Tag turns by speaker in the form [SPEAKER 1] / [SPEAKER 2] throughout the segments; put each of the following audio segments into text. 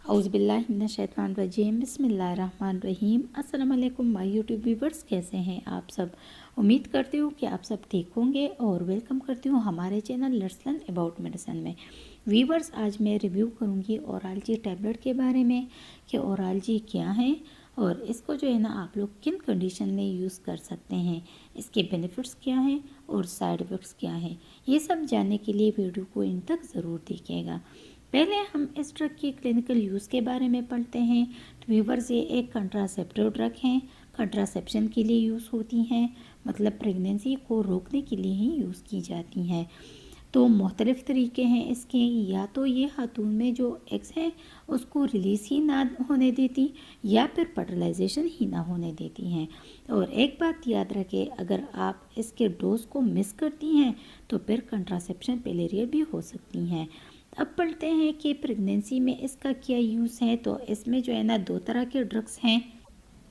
[SPEAKER 1] औज़ुबिल्लाहिमिनश्शैतानिर्रजीम बिस्मिल्लाहिर्रहमानिर्रहीम। अस्सलाम वालेकुम माय यूट्यूब व्यूवर्स, कैसे हैं आप सब। उम्मीद करती हूँ कि आप सब ठीक होंगे और वेलकम करती हूँ हमारे channel let's learn about medicine में। व्यूवर्स, आज मैं रिव्यू करूँगी ओरालजी टैबलेट के बारे में कि ओरालजी क्या है और इसको जो है ना आप लोग किन कंडीशन में यूज़ कर सकते हैं, इसके बेनिफिट्स क्या हैं और साइड इफ़ेक्ट्स क्या हैं। ये सब जानने के लिए वीडियो को इन तक ज़रूर देखिएगा। पहले हम इस ड्रग की क्लिनिकल यूज़ के बारे में पढ़ते हैं। तो व्यूवर्स, ये एक कंट्रासेप्टिव ड्रग है, कंट्रासेप्शन के लिए यूज़ होती हैं, मतलब प्रेगनेंसी को रोकने के लिए ही यूज़ की जाती हैं। तो मुख्तलिफ़ तरीके हैं इसके, या तो ये खातून में जो एग्स हैं उसको रिलीज़ ही ना होने देती या फिर फर्टिलाइजेशन ही ना होने देती हैं। और एक बात याद रखें, अगर आप इसके डोज को मिस करती हैं तो फिर कंट्रासेप्शन फेलियर भी हो सकती हैं। अब पढ़ते हैं कि प्रेगनेंसी में इसका क्या यूज़ है। तो इसमें जो है ना दो तरह के ड्रग्स हैं,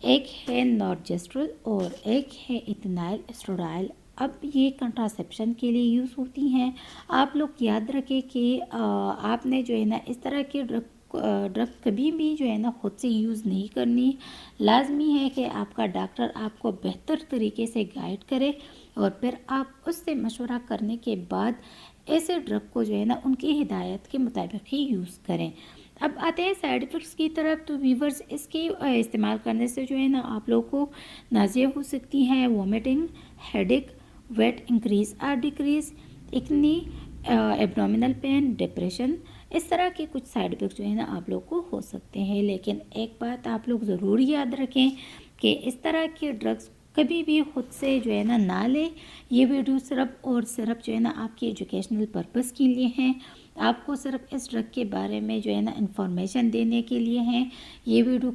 [SPEAKER 1] एक है नॉर्जेस्ट्रोल और एक है इथेनाइल एस्ट्रोडाइल। अब ये कंट्रासेप्शन के लिए यूज़ होती हैं। आप लोग याद रखें कि आपने जो है ना इस तरह के ड्रग कभी भी जो है ना खुद से यूज़ नहीं करनी। लाजमी है कि आपका डॉक्टर आपको बेहतर तरीके से गाइड करे और फिर आप उससे मशवरा करने के बाद ऐसे ड्रग को जो है ना उनकी हिदायत के मुताबिक ही यूज़ करें। अब आते हैं साइड इफ़ेक्ट्स की तरफ। तो व्यूवर्स, इसके इस्तेमाल करने से जो है ना आप लोगों को नाज़िया हो सकती हैं, वॉमिटिंग, हेडेक, वेट इंक्रीज और डिक्रीज, इकनी, एब्डोमिनल पेन, डिप्रेशन, इस तरह के कुछ साइड इफ़ेक्ट्स जो है ना आप लोग को हो सकते हैं। लेकिन एक बात आप लोग ज़रूर याद रखें कि इस तरह के ड्रग्स कभी भी खुद से जो है ना लें। ये वीडियो सिर्फ और सिर्फ जो है ना आपकी एजुकेशनल पर्पस के लिए हैं। आपको सिर्फ इस ड्रग के बारे में जो है ना इंफॉर्मेशन देने के लिए हैं। ये वीडियो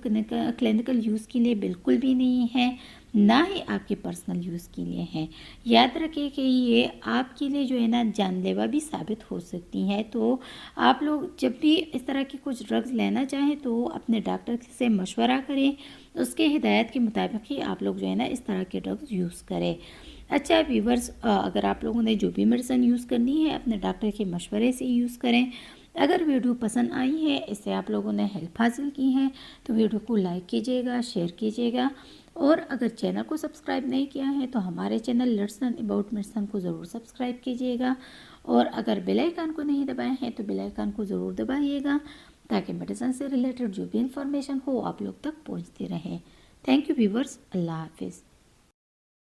[SPEAKER 1] क्लिनिकल यूज़ के लिए बिल्कुल भी नहीं है, ना ही आपके पर्सनल यूज़ के लिए हैं। याद रखें कि ये आपके लिए जो है ना जानलेवा भी साबित हो सकती हैं। तो आप लोग जब भी इस तरह की कुछ ड्रग्स लेना चाहें तो अपने डॉक्टर से मशवरा करें, उसके हिदायत के मुताबिक ही आप लोग जो है ना इस तरह के ड्रग्स यूज़ करें। अच्छा व्यूवर्स, अगर आप लोगों ने जो भी मेडिसिन यूज़ करनी है अपने डॉक्टर के मशवरे से यूज़ करें। अगर वीडियो पसंद आई है, इससे आप लोगों ने हेल्प हासिल की है, तो वीडियो को लाइक कीजिएगा, शेयर कीजिएगा। और अगर चैनल को सब्सक्राइब नहीं किया है तो हमारे channel let's learn about medicine को ज़रूर सब्सक्राइब कीजिएगा। और अगर बेल आइकन को नहीं दबाए हैं तो बेल आइकन को ज़रूर दबाइएगा, ताकि मेडिसिन से रिलेटेड जो भी इंफॉर्मेशन हो आप लोग तक पहुँचती रहे। थैंक यू व्यूवर्स, अल्लाह हाफिज़।